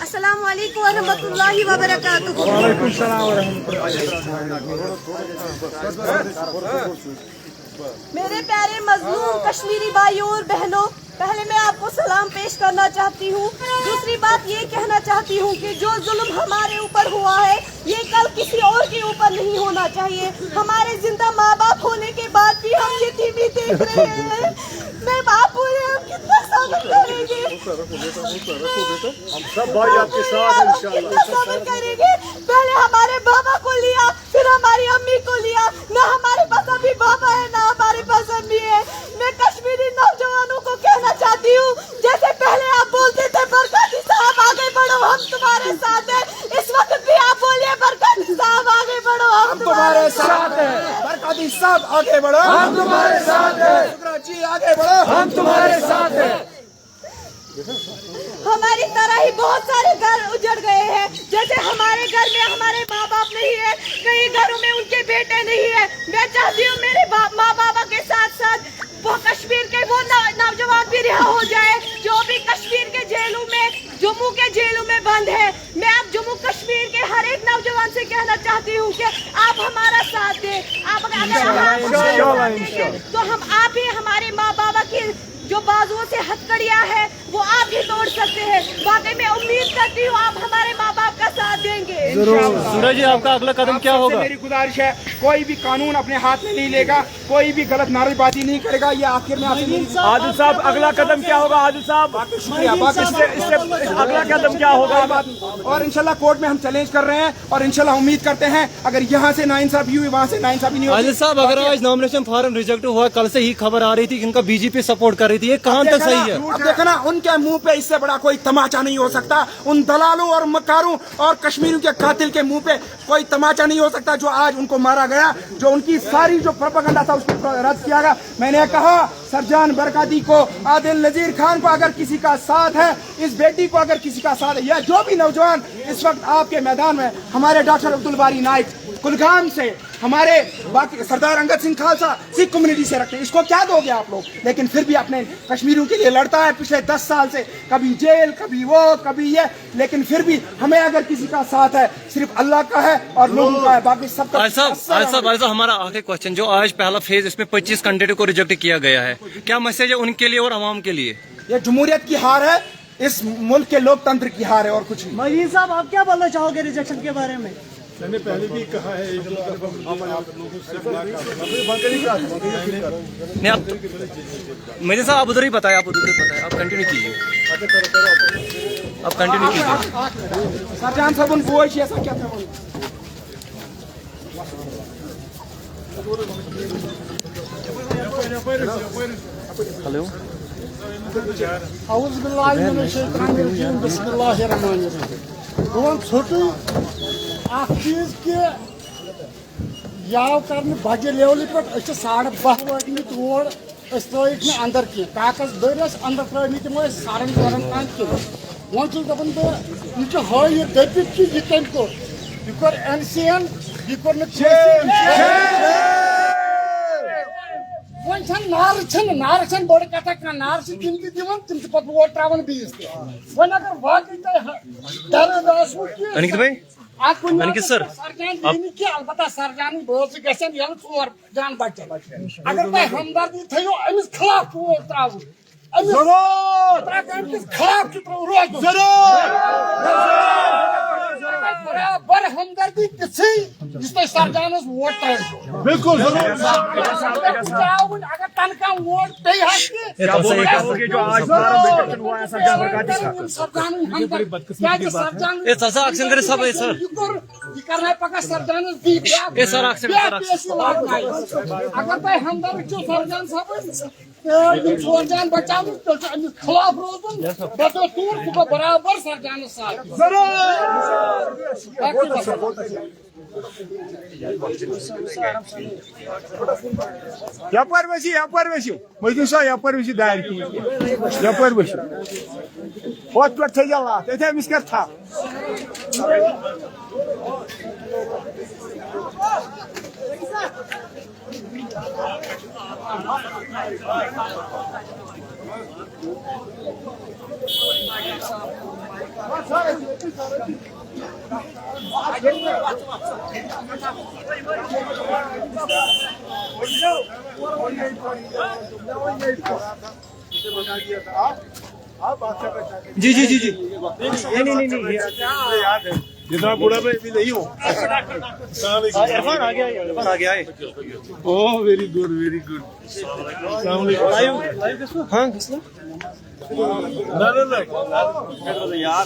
अस्सलाम वालेकुम वरहमतुल्लाहि वबरकातुहू। वालेकुम सलाम वरहमतुल्लाहि। मेरे प्यारे मजलूम कश्मीरी भाइयों और बहनों, पहले मैं आपको सलाम पेश करना चाहती हूँ। दूसरी बात ये कहना चाहती हूँ कि जो जुल्म हमारे ऊपर हुआ है ये कल किसी और के ऊपर नहीं होना चाहिए। हमारे जिंदा माँ बाप होने के बाद भी हम ये टीवी देख रहे हैं। मैं बाप बोले हम कितना सब्र करेंगे, हम सब भाई आपके साथ हैं इंशाअल्लाह। कितना सब्र करेंगे। पहले हमारे बाबा को लिया, फिर हमारी अम्मी को लिया। ना हमारे पास अभी बाबा है ना हमारे पास अम्मी है। मैं कश्मीरी नौजवानों को कहना चाहती हूँ, जैसे पहले आप बोलते थे बरकती साहब आगे बढ़ो हम तुम्हारे साथ हैं, इस वक्त भी आप बोलिए बरकती साहब आगे बढ़ो हम तुम्हारे साथ हैं। बरकती साहब आगे बढ़ो, हम तुम्हारे साथ हैं। शुक्रा जी आगे बढ़ो, हम तुम्हारे साथ हैं। हमारी तरह ही बहुत सारे घर उजड़ गए हैं। जैसे हमारे घर में हमारे माँ बाप नहीं है, कई घरों में उनके बेटे नहीं है। मैं चाहती हूँ मेरे माँ बाबा के साथ साथ वो कश्मीर के वो नौजवान भी रिहा हो जाए जो भी कश्मीर के जेलों में, जम्मू के जेलों में बंद है। मैं अब जम्मू कश्मीर के हर एक नौजवान से कहना चाहती हूँ कि आप हमारा साथ दें। आप अगर तो हम आप ही हमारे माँ बाबा की जो बाजुओं से हथकड़ियाँ है वो आप ही तोड़ सकते हैं। वाकई मैं उम्मीद करती हूँ आप हमारे माँ बाप का साथ देंगे। सूरज जी आपका अगला कदम क्या होगा? मेरी गुजारिश है, कोई भी कानून अपने हाथ में नहीं लेगा, कोई भी गलत नारेबाजी नहीं करेगा। ये आखिर में आदिल साहब अगला कदम क्या होगा? आदिल साहब शुक्रिया। बाकी इससे अगला कदम क्या होगा? और इंशाल्लाह कोर्ट में हम चैलेंज कर रहे हैं और इंशाल्लाह उम्मीद करते हैं अगर यहाँ से नाइंसाफी हुई वहाँ से नाइंसाफी नहीं होगी। आदिल साहब अगर आज नॉमिनेशन फॉर्म रिजेक्ट हुआ, कल से ही खबर आ रही थी इनका बीजेपी सपोर्ट कर रही थी, ये कहाँ तक सही है? अब देखो ना, उनके मुंह पे इससे बड़ा कोई तमाचा नहीं हो सकता। उन दलालों और मक्कारों और कश्मीरियों के कातिल के मुंह पे कोई तमाचा नहीं हो सकता। जो आज उनको मारा गया, जो उनकी सारी जो प्रोपेगेंडा था उसको रद्द किया गया। मैंने कहा सरजान बरकाती को, आदिल नजीर खान को अगर किसी का साथ है, इस बेटी को अगर किसी का साथ है, या जो भी नौजवान इस वक्त आपके मैदान में, हमारे डॉक्टर अब्दुल बारी नाइक कुलगाम से, हमारे बाकी सरदार अंगद सिंह खालसा सिख कम्युनिटी से रखते हैं, इसको क्या दोगे आप लोग? लेकिन फिर भी अपने कश्मीरियों के लिए लड़ता है पिछले 10 साल से, कभी जेल कभी वो कभी ये, लेकिन फिर भी हमें अगर किसी का साथ है सिर्फ अल्लाह का है और लोगों का है, बाकी सबका। साहब हमारा आखिरी क्वेश्चन, जो आज पहला फेज इसमें 25 कैंडिडेट को रिजेक्ट किया गया है, क्या मैसेज है उनके लिए और आवाम के लिए? ये जमहूरियत की हार है, इस मुल्क के लोकतंत्र की हार है और कुछ नहीं। मजीद साहब आप क्या बोलना चाहोगे रिजेक्शन के बारे में? मैंने पहले भी कहा है, नहीं आप मेरे साहब आप उधर ही बताए, आप उधर ही बताए, आप कंटिन्यू कीजिए, आप कंटिन्यू कीजिए। सरजान साहब उनको ऐसा क्या था? हेलो बह छोटू चीज कि याव कर बजे लेवल पे 12:30 वटमत और त्रिक अंदर कह कागज दर अंदर त्रमत तम सारन वारन तान कह वो दपान बह यह हयित दपित कि यह कम कोर यह कोर NCN यह कोर नार बड़ कथा कह नार तम दिवान तम वोट त्रावान बीस वो अगर वाकई डरद सर अलबत्ता सरजान बोल गन 4 जान बचन अगर तुम हमदर्दी थो अमिस खिलाफ वोट त्राव खिलाफ बराबर हमदर्दी ती सरजानस वोट त्राव बिल्कुल अगर तनखा वोट पे करना पका सरजानस अगर तुम हमदर्द सरजान साहब 4 जान बचा खिलाफ रोजन बतो तूर तुम बराबर सरजानस साहब यपर वसी मजनू साहब यपर वसी दार यपर वसी वत पे थे लात अमिस कर था जी जी जी जी नहीं याद है जितना बूढ़ा मैं भी नहीं हूँ। इरफान आ गया है oh very good very good. हाँ ना यार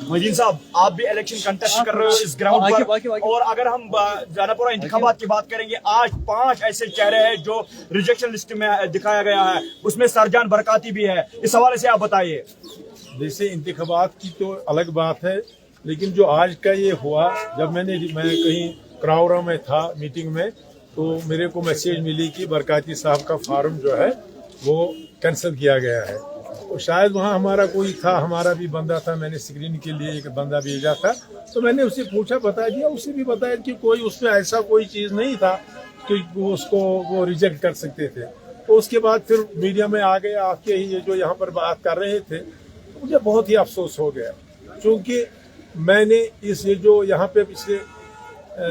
मजीद साहब, आप भी इलेक्शन कंटेस्ट कर रहे हो इस ग्राउंड पर, और अगर हम जानापुरा इंतखाबात की बात करेंगे, आज 5 ऐसे चेहरे हैं जो रिजेक्शन लिस्ट में दिखाया गया है, उसमें सरजान बरकाती भी है। इस हवाले से आप बताइए। जैसे इंतखाबात की तो अलग बात है, लेकिन जो आज का ये हुआ, जब मैं कहीं क्राउरा में था मीटिंग में, तो मेरे को मैसेज मिली कि बरकाती साहब का फार्म जो है वो कैंसिल किया गया है। तो शायद वहाँ हमारा कोई था, हमारा भी बंदा था, मैंने स्क्रीन के लिए एक बंदा भेजा था, तो मैंने उससे पूछा, बता दिया, उससे भी बताया कि कोई उसमें ऐसा कोई चीज़ नहीं था कि उसको वो रिजेक्ट कर सकते थे। तो उसके बाद फिर मीडिया में आ गए, आके ही ये जो यहाँ पर बात कर रहे थे, तो मुझे बहुत ही अफसोस हो गया, क्योंकि मैंने ये जो यहाँ पे पिछले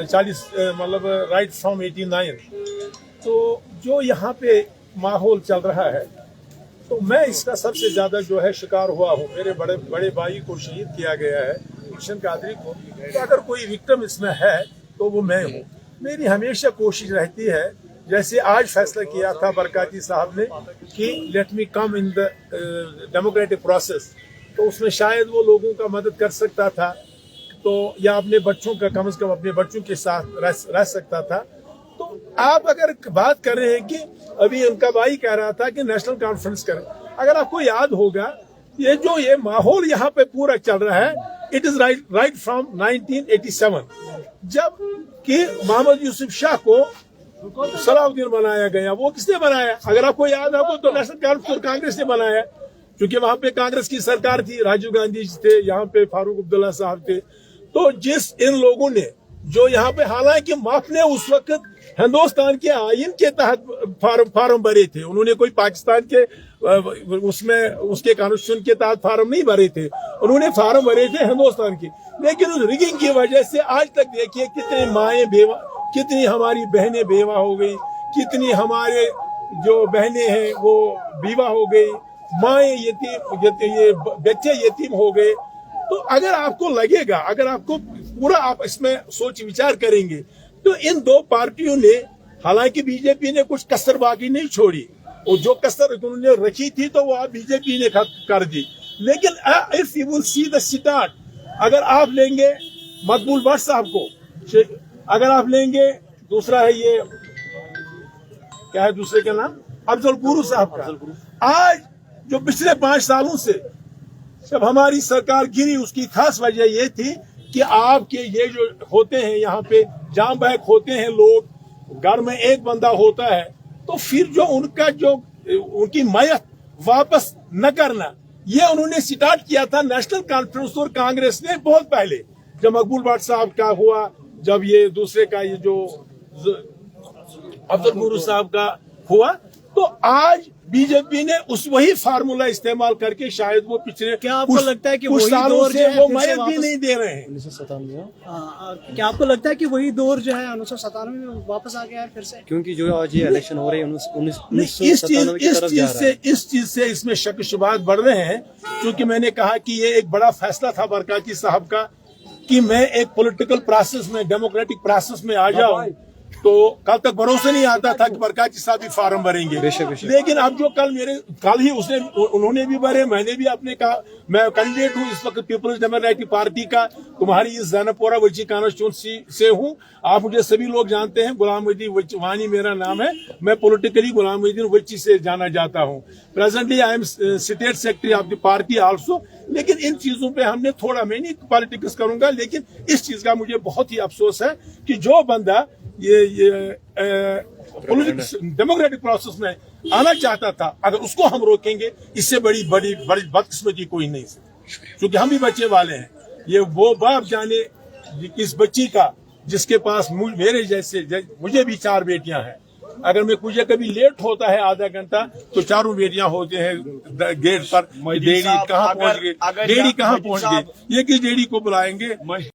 40 मतलब राइट फ्रॉम 89, तो जो यहाँ पे माहौल चल रहा है, तो मैं इसका सबसे ज्यादा जो है शिकार हुआ हूँ। मेरे बड़े भाई को शहीद किया गया है, गुलशन कादरी को। तो अगर कोई विक्टिम इसमें है तो वो मैं हूँ। मेरी हमेशा कोशिश रहती है, जैसे आज फैसला किया था बरकाती साहब ने कि let me come in the democratic process, तो उसमें शायद वो लोगों का मदद कर सकता था, तो या अपने बच्चों का कम से कम अपने बच्चों के साथ रह सकता था। तो आप अगर बात कर रहे हैं कि अभी उनका भाई कह रहा था कि नेशनल कॉन्फ्रेंस करें, अगर आपको याद होगा ये माहौल यहाँ पे पूरा चल रहा है, इट इज राइट फ्रॉम 1987, जब कि मोहम्मद यूसुफ शाह को सलाउद्दीन बनाया गया। वो किसने बनाया? अगर आपको याद हो तो नेशनल कॉन्फ्रेंस कांग्रेस ने बनाया, क्योंकि वहां पे कांग्रेस की सरकार थी, राजीव गांधी थे, यहाँ पे फारूक अब्दुल्ला साहब थे। तो जिस इन लोगों ने जो यहाँ पे, हालांकि आपने उस वक्त हिंदुस्तान के आइन के तहत फार्म भरे थे, उन्होंने कोई पाकिस्तान के उसमें उसके कॉन्स्टिट्यूशन के तहत फार्म नहीं भरे थे, उन्होंने फार्म भरे थे हिंदुस्तान के। लेकिन उस रिगिंग की वजह से आज तक देखिए कितनी माएं बेवा, कितनी हमारी बहनें बेवा हो गई, कितनी हमारे जो बहनें हैं वो बीवा हो गई, माएं यतीम, ये बच्चे यतीम हो गए। तो अगर आपको लगेगा, अगर आपको पूरा आप इसमें सोच विचार करेंगे, तो इन दो पार्टियों ने, हालांकि बीजेपी ने कुछ कसर बाकी नहीं छोड़ी, और जो कसर उन्होंने रखी थी तो वो बीजेपी ने कर दी। लेकिन if you will see the start, अगर आप लेंगे मकबूल भट्ट साहब को, अगर आप लेंगे, दूसरा है ये क्या है दूसरे का नाम, अफजल गुरु साहब का, आज जो पिछले 5 सालों से जब हमारी सरकार गिरी, उसकी खास वजह ये थी कि आपके ये जो होते हैं यहाँ पे जाम बैक होते हैं लोग, घर में एक बंदा होता है, तो फिर जो उनकी मयत वापस न करना, ये उन्होंने स्टार्ट किया था नेशनल कॉन्फ्रेंस और कांग्रेस ने बहुत पहले, जब मकबूल भट्ट साहब का हुआ, जब ये दूसरे का ये जो अफजल गुरु साहब का हुआ, तो आज बीजेपी ने वही फार्मूला इस्तेमाल करके शायद वो पिछले क्या आपको लगता है कि कुछ वही सालों दौर से जो है वो फिर से मयत भी वापस नहीं दे रहे हैं। 1997 क्या आपको लगता है कि वही दौर जो है 1997 में वापस आ गया है फिर से? क्योंकि जो आज ये इलेक्शन हो रहे हैं इस चीज से इसमें शक शुबात बढ़ रहे हैं, क्योंकि मैंने कहा कि ये एक बड़ा फैसला था बरकाती साहब का कि मैं एक पॉलिटिकल प्रोसेस में, डेमोक्रेटिक प्रोसेस में आ जाऊं, तो कल तक भरोसा नहीं आता था कि बरकाती साहब भी फार्म भरेंगे। लेकिन अब जो कल ही उन्होंने भी भरे, मैंने भी अपने कहा, मैं कैंडिडेट हूँ इस वक्त पीपल्स डेमोक्रेटिक पार्टी का, तुम्हारी इस जैनपुरा वची कॉन्स्टिट्यूंसी से हूँ। आप मुझे सभी लोग जानते हैं, गुलाम मोहद्दीन वानी मेरा नाम है, मैं पॉलिटिकली गुलाम मोहद्दीन वची से जाना जाता हूँ। Presently I am state secretary of the party also. लेकिन इन चीजों पे हमने थोड़ा, मैं नहीं पॉलिटिक्स करूंगा, लेकिन इस चीज का मुझे बहुत ही अफसोस है कि जो बंदा ये पॉलिटिक्स डेमोक्रेटिक प्रोसेस में आना चाहता था, अगर उसको हम रोकेंगे, इससे बड़ी बदकिस्मती कोई नहीं, क्योंकि हम भी बच्चे वाले हैं। ये वो बाप जाने किस बच्ची का जिसके पास मेरे जैसे मुझे भी 4 बेटियां हैं। अगर मुझे कभी लेट होता है आधा घंटा तो 4 बेटियां होते हैं गेट पर। डेडी कहाँ पहुंच गई, डेडी कहाँ पहुंच गई, ये किस डेडी को बुलाएंगे।